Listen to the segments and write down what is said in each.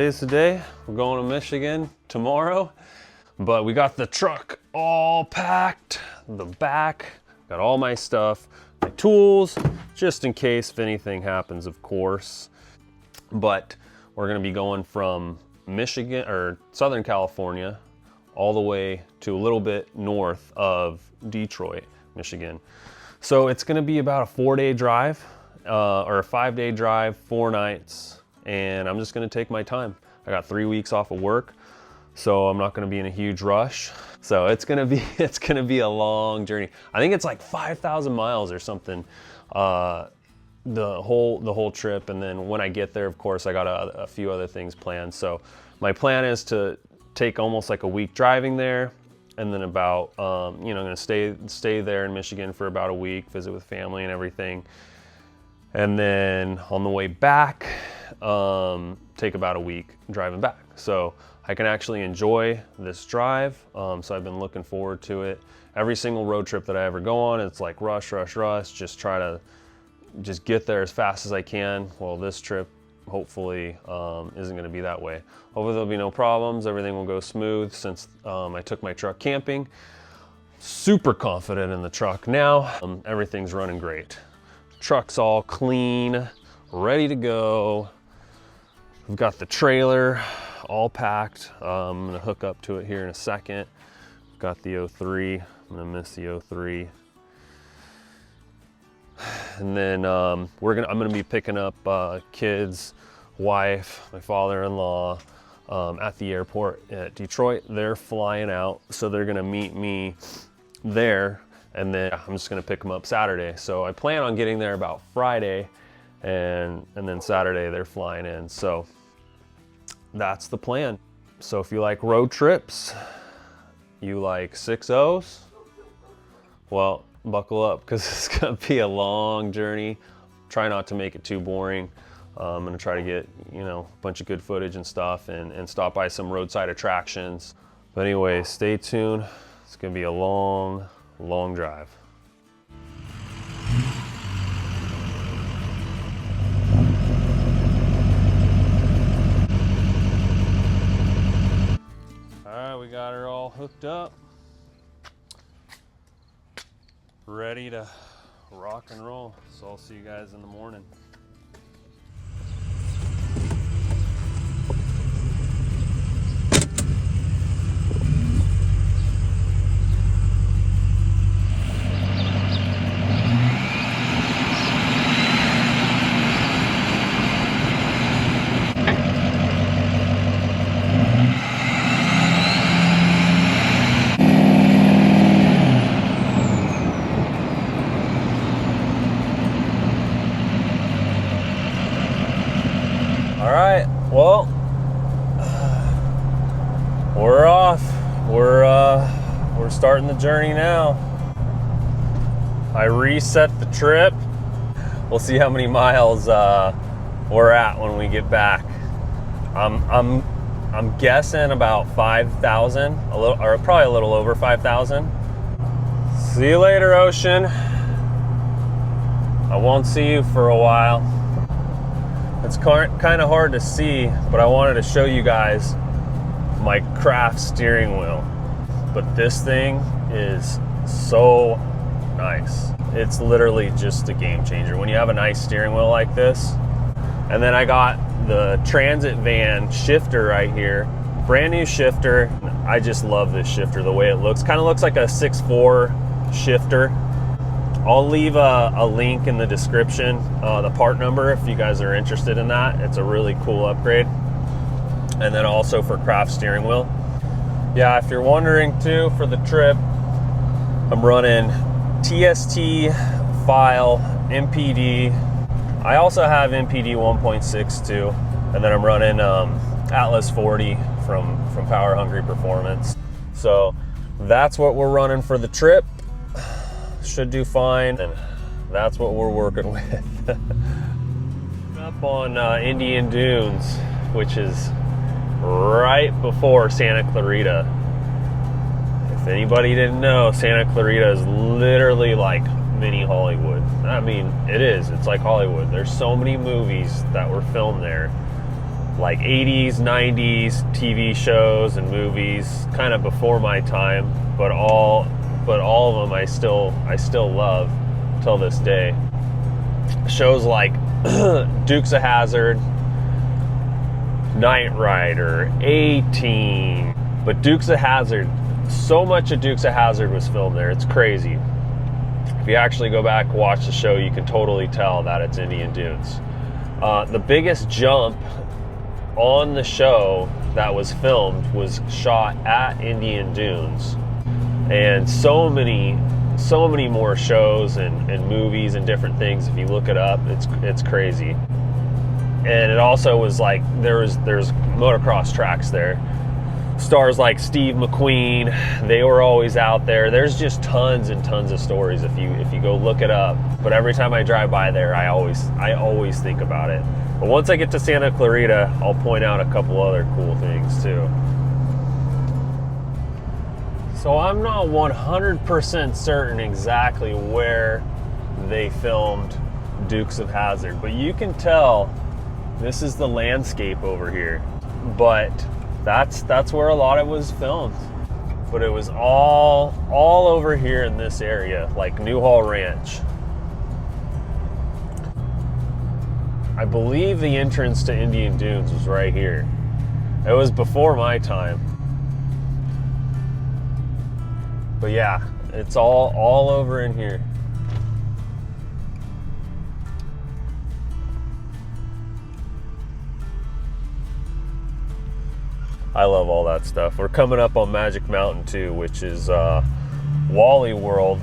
today's the day. We're going to Michigan tomorrow, but we got the truck all packed, the back, got all my stuff, my tools, just in case if anything happens, of course. But we're gonna be going from Michigan or Southern California all the way to a little bit north of Detroit, Michigan. So it's gonna be about a 4-day drive or a 5-day drive, 4 nights. And I'm just gonna take my time. I got 3 weeks off of work, so I'm not gonna be in a huge rush. So it's gonna be a long journey. I think it's like 5,000 miles or something, the whole trip. And then when I get there, of course, I got a few other things planned. So my plan is to take almost like a week driving there, and then about I'm gonna stay there in Michigan for about a week, visit with family and everything. And then on the way back, take about a week driving back. So I can actually enjoy this drive. So I've been looking forward to it. Every single road trip that I ever go on, it's like rush, just try to just get there as fast as I can. Well, this trip hopefully isn't gonna be that way. Hopefully there'll be no problems. Everything will go smooth since I took my truck camping. Super confident in the truck now. Everything's running great. Truck's all clean, ready to go. We've got the trailer all packed. I'm gonna hook up to it here in a second. Got the 03, I'm gonna miss the 03. And then I'm gonna be picking up kids, wife, my father-in-law at the airport at Detroit. They're flying out, so they're gonna meet me there. And then I'm just gonna pick them up Saturday. So I plan on getting there about Friday, and then Saturday they're flying in. So that's the plan. So if you like road trips, you like 6.0s, well, buckle up, because it's gonna be a long journey. Try not to make it too boring. I'm gonna try to get, a bunch of good footage and stuff, and stop by some roadside attractions. But anyway, stay tuned. It's gonna be a long drive. All right, we got her all hooked up, ready to rock and roll. So I'll see you guys in the morning. All right, well, we're off. We're starting the journey now. I reset the trip. We'll see how many miles we're at when we get back. I'm guessing about 5,000, or probably a little over 5,000. See you later, ocean. I won't see you for a while. It's kind of hard to see, but I wanted to show you guys my craft steering wheel. But this thing is so nice. It's literally just a game changer when you have a nice steering wheel like this. And then I got the Transit van shifter right here, brand new shifter. I just love this shifter, the way it looks. Kind of looks like a 6.4 shifter. I'll leave a link in the description, the part number, if you guys are interested in that. It's a really cool upgrade. And then also for craft steering wheel. Yeah, if you're wondering too, for the trip, I'm running TST file MPD. I also have MPD 1.6 too. And then I'm running Atlas 40 from Power Hungry Performance. So that's what we're running for the trip. Should do fine, and that's what we're working with. Up on Indian Dunes, which is right before Santa Clarita. If anybody didn't know, Santa Clarita is literally like mini Hollywood. I mean, it is. It's like Hollywood. There's so many movies that were filmed there. like 80s, 90s TV shows and movies, kind of before my time, but all of them I still love till this day. Shows like Dukes of Hazzard, Knight Rider, A-Team, but Dukes of Hazzard, so much of Dukes of Hazzard was filmed there. It's crazy. If you actually go back and watch the show, you can totally tell that it's Indian Dunes. The biggest jump on the show that was filmed was shot at Indian Dunes, and so many more shows and movies and different things. If you look it up, it's crazy. And it also was like there's motocross tracks there. Stars like Steve McQueen, they were always out there. There's just tons and tons of stories if you go look it up. But every time I drive by there, I always think about it. But once I get to Santa Clarita, I'll point out a couple other cool things too. So I'm not 100% certain exactly where they filmed Dukes of Hazzard, but you can tell this is the landscape over here. But that's where a lot of it was filmed. But it was all over here in this area, like Newhall Ranch. I believe the entrance to Indian Dunes was right here. It was before my time. But yeah, it's all over in here. I love all that stuff. We're coming up on Magic Mountain too, which is Wally World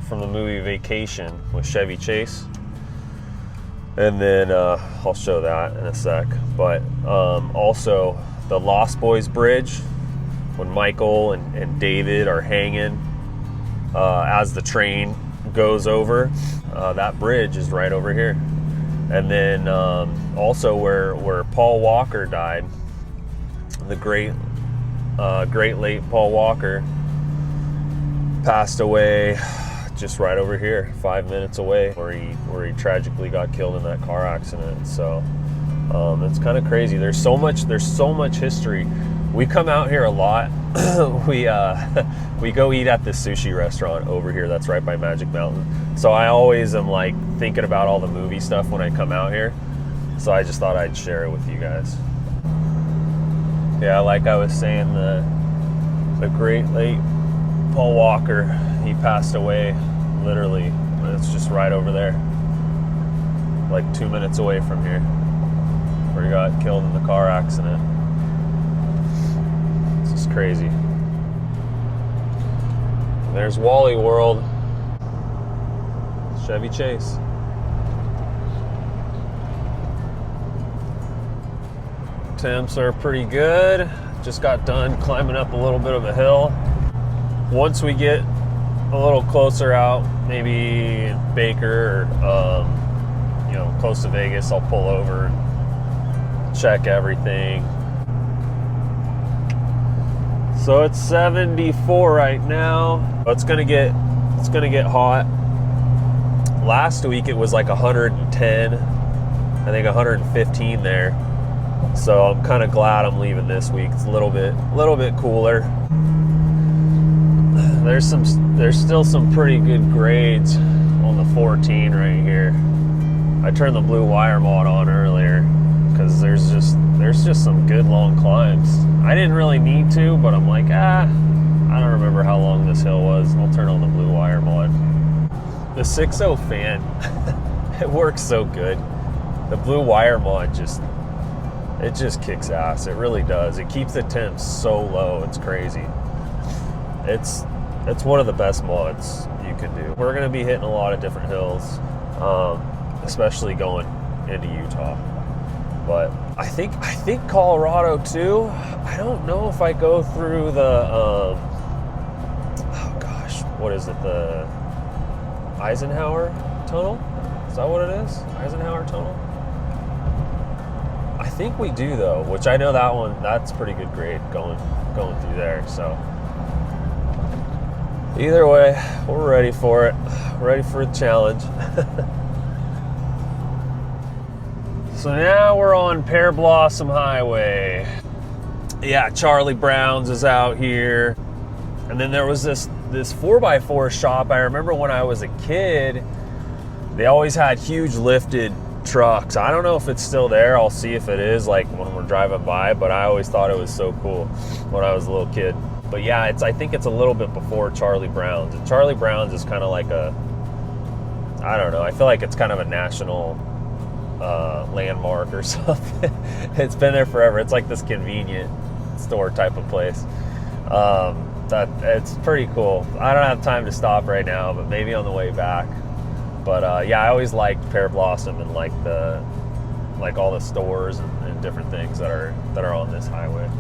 from the movie Vacation with Chevy Chase. And then I'll show that in a sec. But also the Lost Boys Bridge, when Michael and David are hanging as the train goes over. That bridge is right over here. And then also where Paul Walker died, the great late Paul Walker passed away just right over here, 5 minutes away, where he tragically got killed in that car accident. So it's kind of crazy. There's so much history. We come out here a lot. we go eat at this sushi restaurant over here that's right by Magic Mountain. So I always am like thinking about all the movie stuff when I come out here. So I just thought I'd share it with you guys. Yeah, like I was saying, the great late Paul Walker, he passed away literally. It's just right over there, like 2 minutes away from here, where he got killed in the car accident. It's just crazy. There's Wally World, Chevy Chase. Temps are pretty good. Just got done climbing up a little bit of a hill. Once we get a little closer out, maybe Baker or close to Vegas, I'll pull over and check everything. So it's 74 right now. It's gonna get hot. Last week it was like 110, I think 115 there. So I'm kind of glad I'm leaving this week. It's a little bit cooler. There's still some pretty good grades on the 14 right here. I turned the blue wire mod on earlier because there's just some good long climbs. I didn't really need to, but I'm like, I don't remember how long this hill was. I'll turn on the blue wire mod. The 6.0 fan, it works so good. The blue wire mod just kicks ass. It really does. It keeps the temps so low. It's crazy. It's one of the best mods you can do. We're going to be hitting a lot of different hills, especially going into Utah. But I think Colorado too. I don't know if I go through the what is it? The Eisenhower Tunnel? Is that what it is? Eisenhower Tunnel? I think we do though, which I know that's pretty good grade going through there. So either way, we're ready for it. Ready for a challenge. So now we're on Pear Blossom Highway. Yeah, Charlie Brown's is out here. And then there was this 4x4 shop. I remember when I was a kid, they always had huge lifted trucks. I don't know if it's still there. I'll see if it is, like when we're driving by, but I always thought it was so cool when I was a little kid. But yeah, I think it's a little bit before Charlie Brown's. And Charlie Brown's is kind of like I don't know, I feel like it's kind of a national landmark or something. It's been there forever. It's like this convenient store type of place. It's pretty cool. I don't have time to stop right now, but maybe on the way back. But yeah, I always liked Pear Blossom and like all the stores and different things that are on this highway.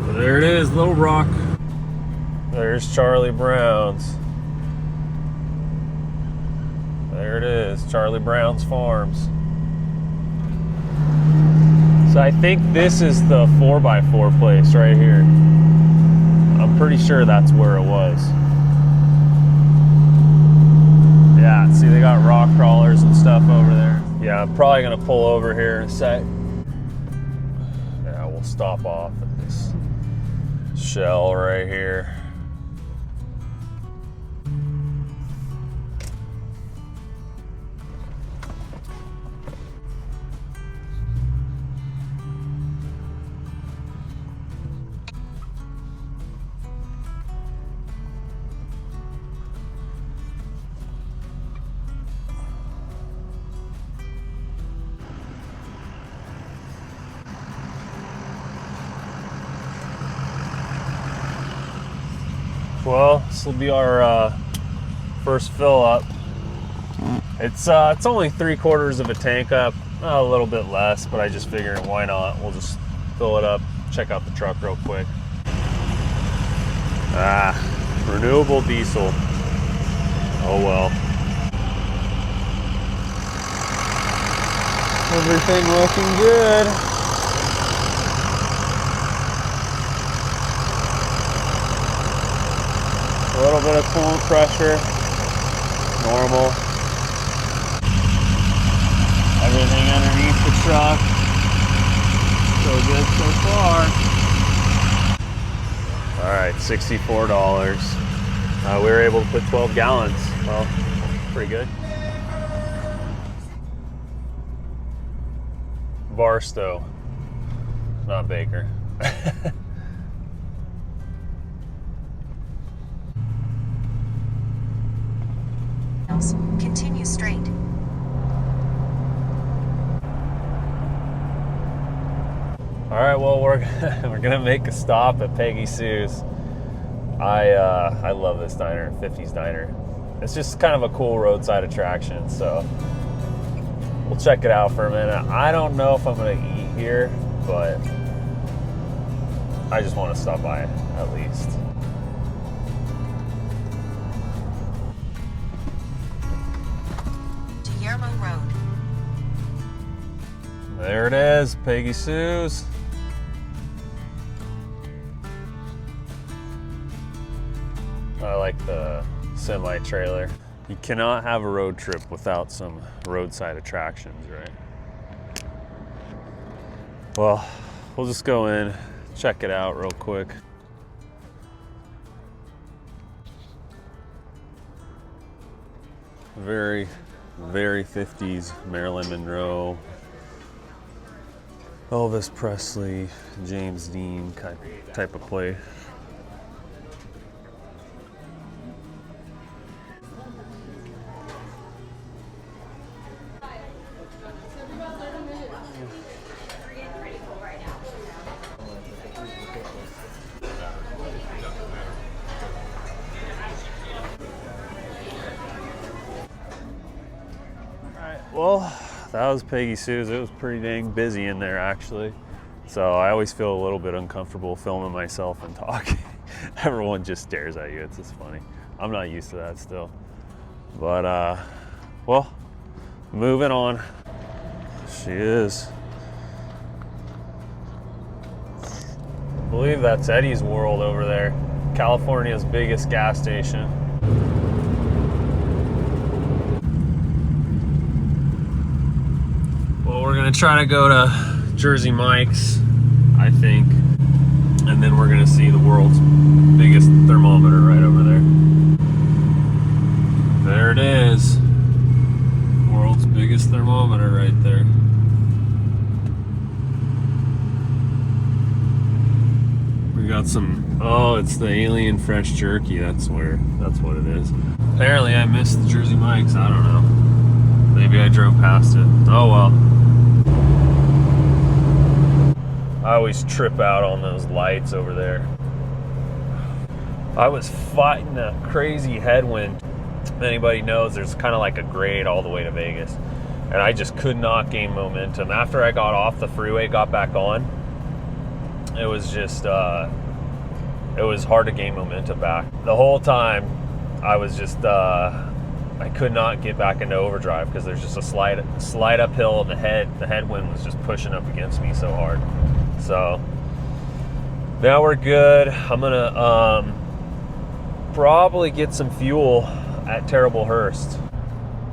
So there it is, Little Rock. There's Charlie Brown's. There it is, Charlie Brown's Farms. So I think this is the 4x4 place right here. I'm pretty sure that's where it was. Yeah, see they got rock crawlers and stuff over there. Yeah, I'm probably gonna pull over here in a sec. Yeah, we'll stop off at this shell right here. Well, this will be our first fill up. It's only 3/4 of a tank up, a little bit less, but I just figured why not? We'll just fill it up, check out the truck real quick. Renewable diesel. Oh well. Everything looking good. A little bit of coolant pressure, normal. Everything underneath the truck, so good so far. All right, $64. We were able to put 12 gallons. Well, pretty good. Barstow, not Baker. Continue straight. All right, well we're gonna make a stop at Peggy Sue's. I love this diner, 50s diner. It's just kind of a cool roadside attraction, so we'll check it out for a minute. I don't know if I'm gonna eat here, but I just want to stop by at least. Road. There it is, Peggy Sue's. I like the semi-trailer. You cannot have a road trip without some roadside attractions, right? Well, we'll just go in, check it out real quick. Very 50s Marilyn Monroe, Elvis Presley, James Dean type of play. Well, that was Peggy Sue's. It was pretty dang busy in there actually. So I always feel a little bit uncomfortable filming myself and talking. Everyone just stares at you. It's just funny. I'm not used to that still. But well, moving on. She is. I believe that's Eddie's World over there. California's biggest gas station. gonna try to go to Jersey Mike's, I think, and then we're gonna see the world's biggest thermometer right over there. There it is. World's biggest thermometer right there. We got some, oh, it's the alien fresh jerky. That's what it is. Apparently I missed the Jersey Mike's. I don't know. Maybe I drove past it. Oh well. I always trip out on those lights over there. I was fighting a crazy headwind. If anybody knows, there's kind of like a grade all the way to Vegas. And I just could not gain momentum. After I got off the freeway, got back on, it was just, it was hard to gain momentum back. The whole time, I was just, I could not get back into overdrive because there's just a slight uphill, and the headwind was just pushing up against me so hard. So now we're good. I'm gonna probably get some fuel at Terrible Hearst.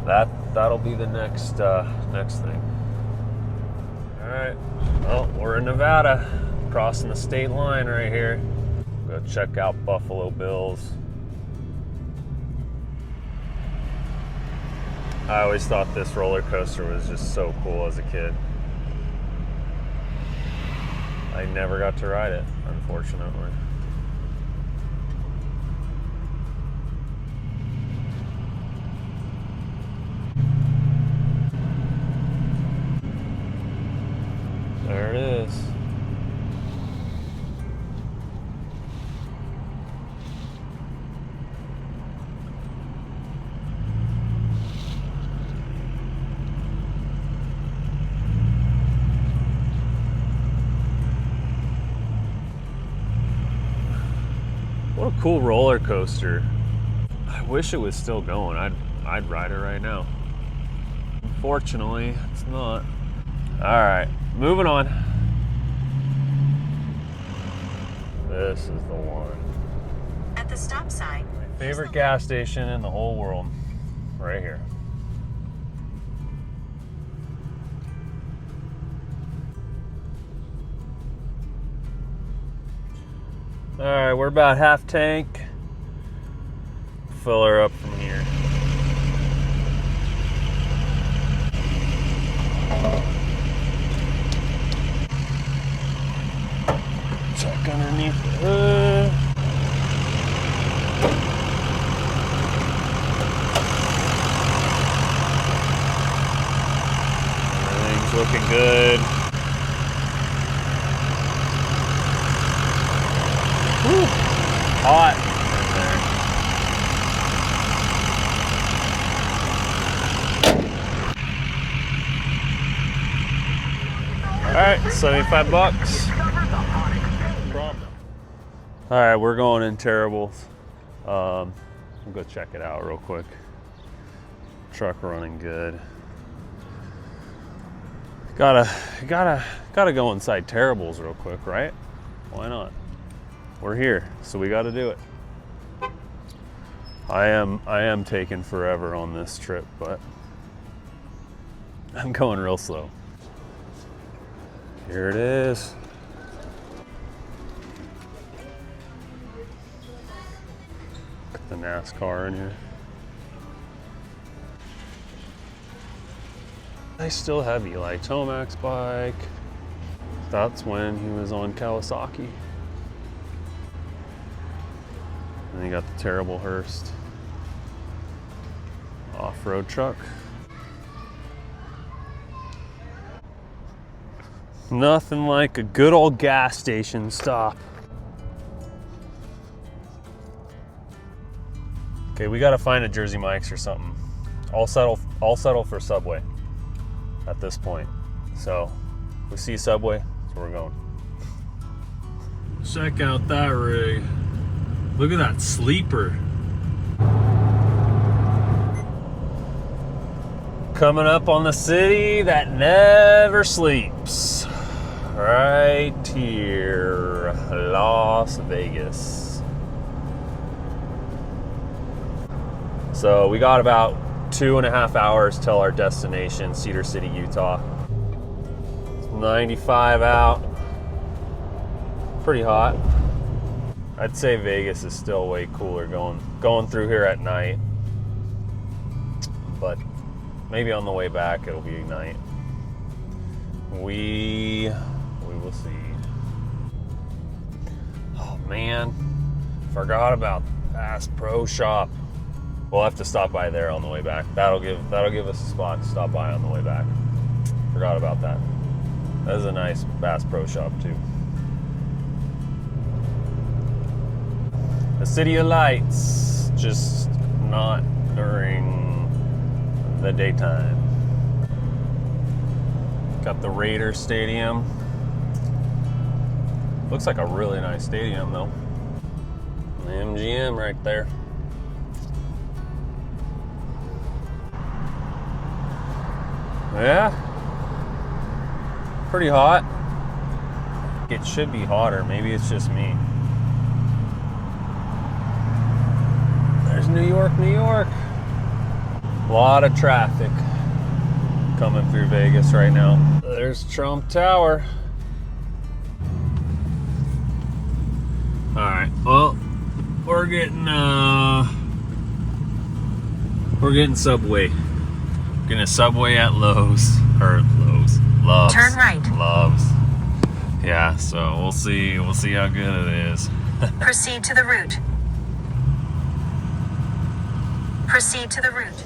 That'll be the next thing. All right. Well, we're in Nevada, crossing the state line right here. Go check out Buffalo Bills. I always thought this roller coaster was just so cool as a kid. I never got to ride it, unfortunately. There it is. What a cool roller coaster. I wish it was still going. I'd ride it right now. Unfortunately, it's not. All right, moving on. This is the one. At the stop sign. My favorite gas station in the whole world. Right here. All right, we're about half tank. Fill her up from here. Check underneath the hood. Everything's looking good. Whew. Hot in there. All right, $75. All right, we're going in Terribles. We'll go check it out real quick. Truck running good. Gotta go inside Terribles real quick, right? Why not? We're here, so we got to do it. I am taking forever on this trip, but I'm going real slow. Here it is. Got the NASCAR in here. I still have Eli Tomac's bike. That's when he was on Kawasaki. And you got the Terrible Hearst off-road truck. Nothing like a good old gas station stop. Okay, we gotta find a Jersey Mike's or something. I'll settle for Subway at this point. So we see Subway, that's where we're going. Check out that rig. Look at that sleeper. Coming up on the city that never sleeps. Right here, Las Vegas. So we got about 2.5 hours till our destination, Cedar City, Utah. 95 out. Pretty hot. I'd say Vegas is still way cooler going through here at night. But maybe on the way back it'll be night. We will see. Oh man, forgot about Bass Pro Shop. We'll have to stop by there on the way back. That'll give us a spot to stop by on the way back. Forgot about that. That is a nice Bass Pro Shop too. The City of Lights, just not during the daytime. Got the Raider Stadium. Looks like a really nice stadium though. The MGM right there. Yeah, pretty hot. It should be hotter, maybe it's just me. There's New York, New York. A lot of traffic coming through Vegas right now. There's Trump Tower. All right, well, we're getting Subway. Getting a Subway at Lowe's. Loves. Turn right. Loves. Yeah, so we'll see how good it is. Proceed to the route. Proceed to the route.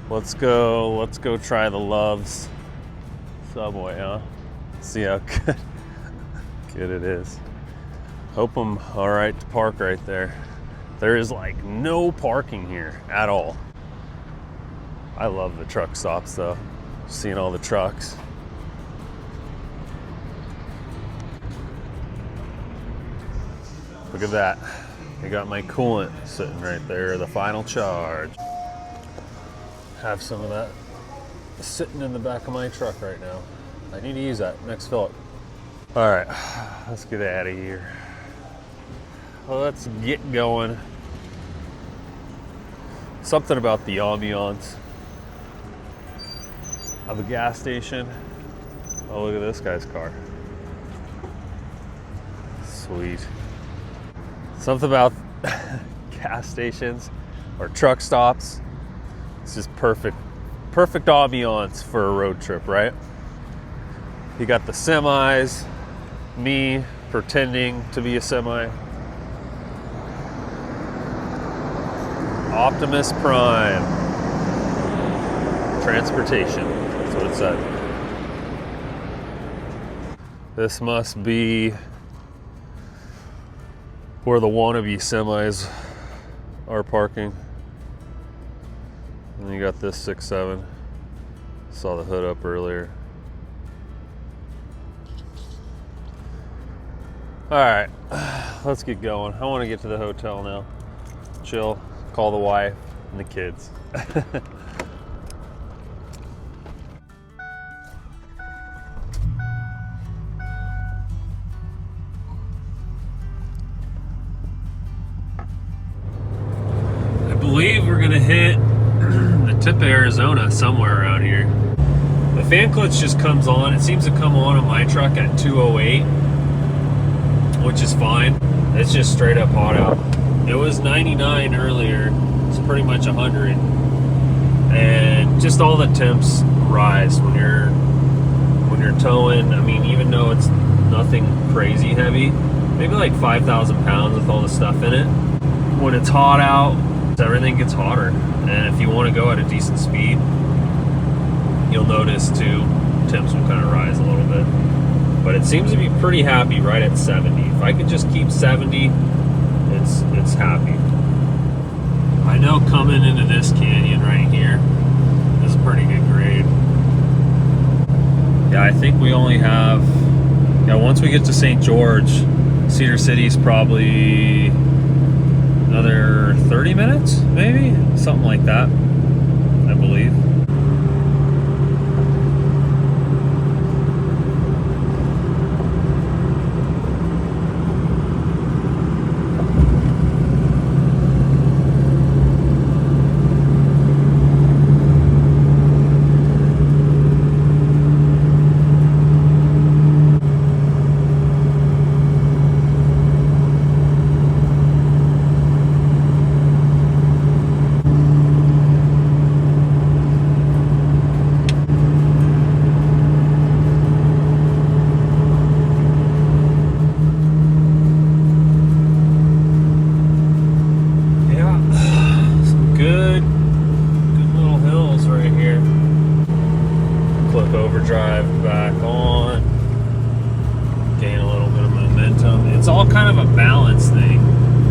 Let's go try the Loves Subway, huh? See how good it is. Hope I'm all right to park right there. There is like no parking here at all. I love the truck stops though. Seeing all the trucks. Look at that. I got my coolant sitting right there, the final charge. Have some of that sitting in the back of my truck right now. I need to use that next fill up. All right, let's get out of here. Let's get going. Something about the ambiance of a gas station. Oh, look at this guy's car. Sweet. Something about gas stations or truck stops. It's just perfect ambiance for a road trip, right? You got the semis, me pretending to be a semi. Optimus Prime. Transportation, that's what it said. This must be where the wannabe semis are parking. And you got this 6.7. Saw the hood up earlier. All right, let's get going. I want to get to the hotel now. Chill, call the wife and the kids. I believe we're gonna hit the tip of Arizona somewhere around here. The fan clutch just comes on. It seems to come on my truck at 208, which is fine. It's just straight up hot out. It was 99 earlier. It's pretty much 100, and just all the temps rise when you're towing. I mean, even though it's nothing crazy heavy, maybe like 5,000 pounds with all the stuff in it. When it's hot out, everything gets hotter, and if you want to go at a decent speed, you'll notice too, temps will kind of rise a little bit. But it seems to be pretty happy right at 70. If I could just keep 70, it's happy. I know coming into this canyon right here is a pretty good grade. Yeah, I think we only have, once we get to St. George, Cedar City's probably another 30 minutes, maybe? Something like that, I believe. it's all kind of a balance thing.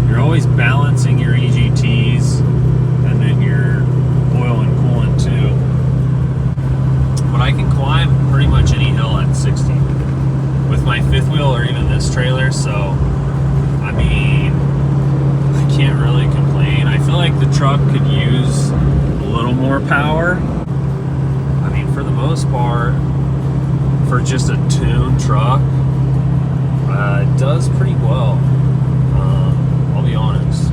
You're always balancing your EGTs and then your oil and coolant too. But I can climb pretty much any hill at 60 with my fifth wheel or even this trailer, so I mean, I can't really complain. I feel like the truck could use a little more power. I mean, for the most part, for just a tuned truck, it does pretty well. I'll be honest.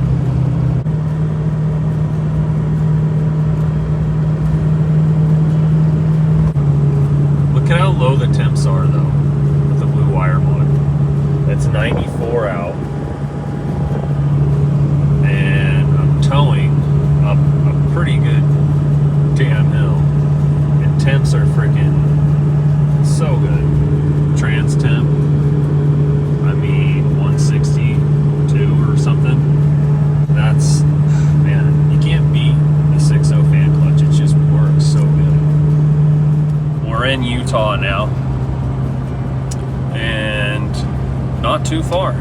Look at how low the temps are though with the blue wire mod. It's 94 out. And I'm towing up a pretty good damn hill. And temps are freaking so good. Trans temp, I mean 162 or something. That's, man, you can't beat the 6.0 fan clutch. It just works so good. We're in Utah now, and not too far.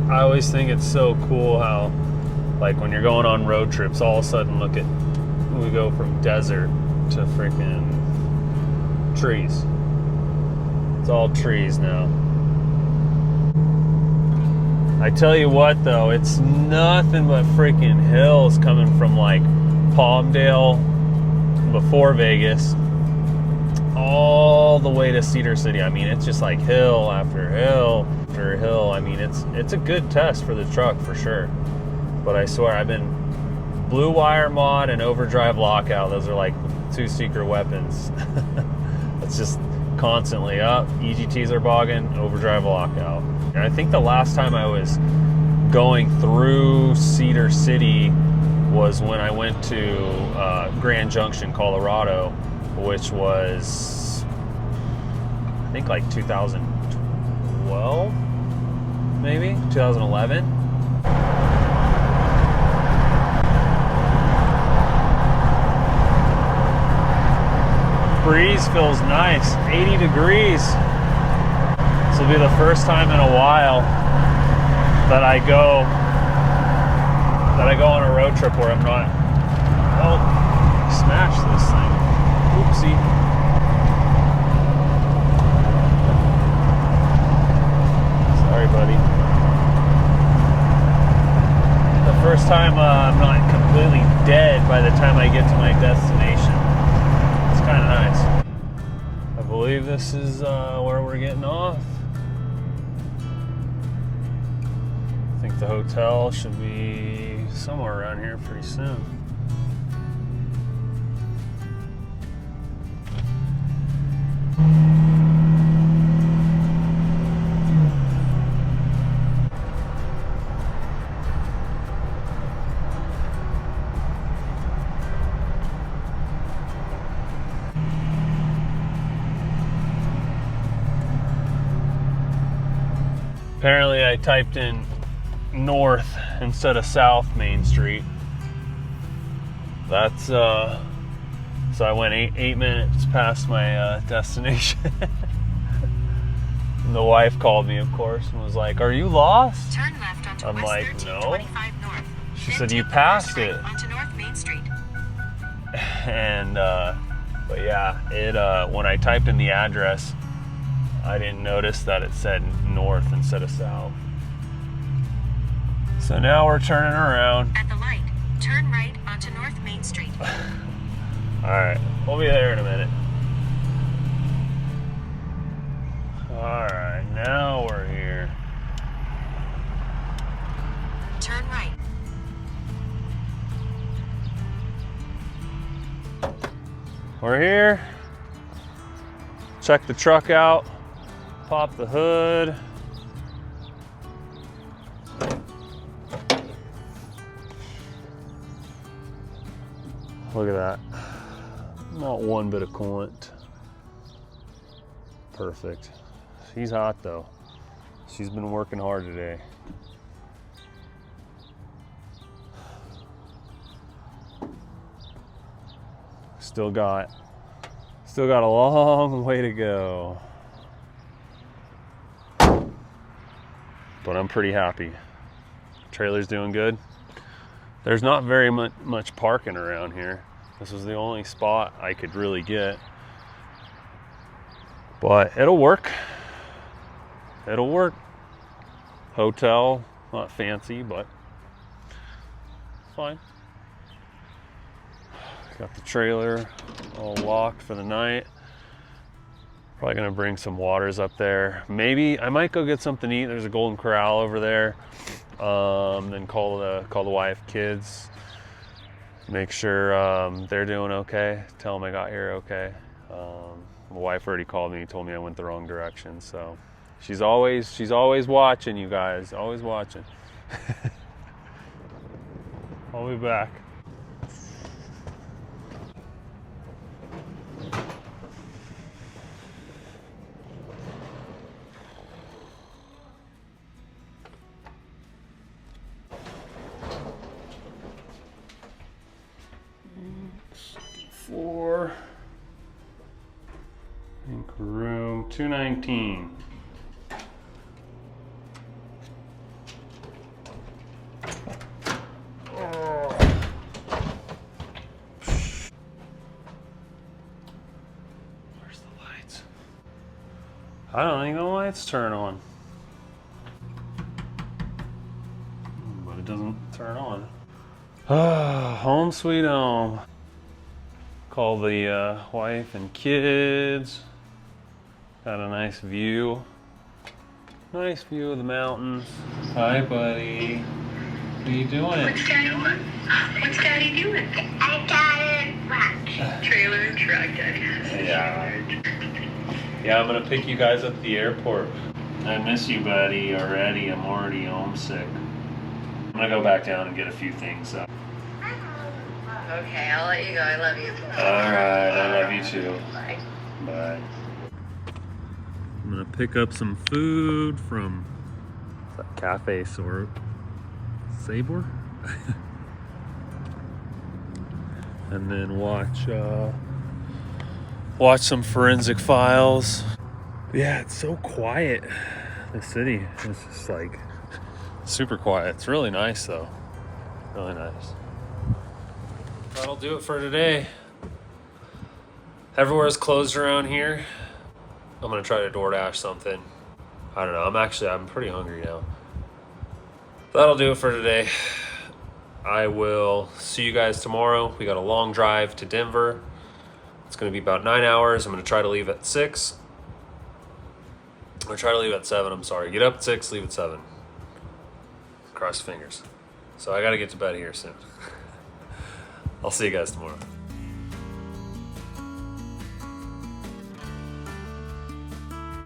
I always think it's so cool how, like, when you're going on road trips, all of a sudden, look at, we go from desert to freaking trees. It's all trees now. I tell you what though, it's nothing but freaking hills coming from like Palmdale before Vegas all the way to Cedar City. I mean, it's just like hill after hill after hill. I mean, it's a good test for the truck for sure. But I swear, I've been blue wire mod and overdrive lockout. Those are like two secret weapons. It's just constantly up. EGTs are bogging, overdrive lockout. And I think the last time I was going through Cedar City was when I went to Grand Junction, Colorado, which was, I think, like 2012, maybe 2011. Breeze feels nice, 80 degrees. This will be the first time in a while that I go on a road trip where I'm not, oh, smash this thing. Oopsie. Sorry, buddy. The first time I'm not completely dead by the time I get to my destination. It's kind of nice. I believe this is where we're getting off. I think the hotel should be somewhere around here pretty soon. Apparently I typed in north instead of south Main Street. That's so I went eight minutes past my destination. And the wife called me, of course, and was like, "Are you lost?" Turn left onto I'm West like, 1325 "No." North. She Then said, "You take passed right it." onto North Main Street. And but yeah, it when I typed in the address, I didn't notice that it said north instead of south. So now we're turning around. At the light, turn right onto North Main Street. Alright, we'll be there in a minute. Alright, now we're here. Turn right. We're here. Check the truck out. Pop the hood. Look at that. Not one bit of coolant. Perfect. She's hot though. She's been working hard today. Still got a long way to go. But I'm pretty happy. Trailer's doing good. There's not very much parking around here. This was the only spot I could really get. But it'll work. It'll work. Hotel, not fancy, but fine. Got the trailer all locked for the night. Probably gonna bring some waters up there. Maybe I might go get something to eat. There's a Golden Corral over there. Then call the wife, kids. Make sure they're doing okay. Tell them I got here okay. My wife already called me, told me I went the wrong direction. So she's always watching, you guys. Always watching. I'll be back. Floor, ink room 219. Where's the lights? I don't think the lights turn on. But it doesn't turn on. Home sweet home. Call the wife and kids. Got a nice view. Nice view of the mountains. Hi, buddy. What are you doing? What's Daddy doing? What's Daddy doing? I got a trailer and truck, Daddy. Yeah, I'm gonna pick you guys up at the airport. I miss you, buddy, already. I'm already homesick. I'm gonna go back down and get a few things up. Okay, I'll let you go. I love you. Alright, I love you too. Bye. Bye. I'm gonna pick up some food from that cafe sort. Sabor? And then watch some Forensic Files. Yeah, it's so quiet. The city is just like super quiet. It's really nice though. Really nice. That'll do it for today. Everywhere's closed around here. I'm gonna try to DoorDash something. I don't know. I'm pretty hungry now. That'll do it for today. I will see you guys tomorrow. We got a long drive to Denver. It's gonna be about 9 hours. I'm gonna try to leave at 6. I'm gonna try to leave at 7, I'm sorry. Get up at 6, leave at 7. Cross fingers. So I gotta get to bed here soon. I'll see you guys tomorrow.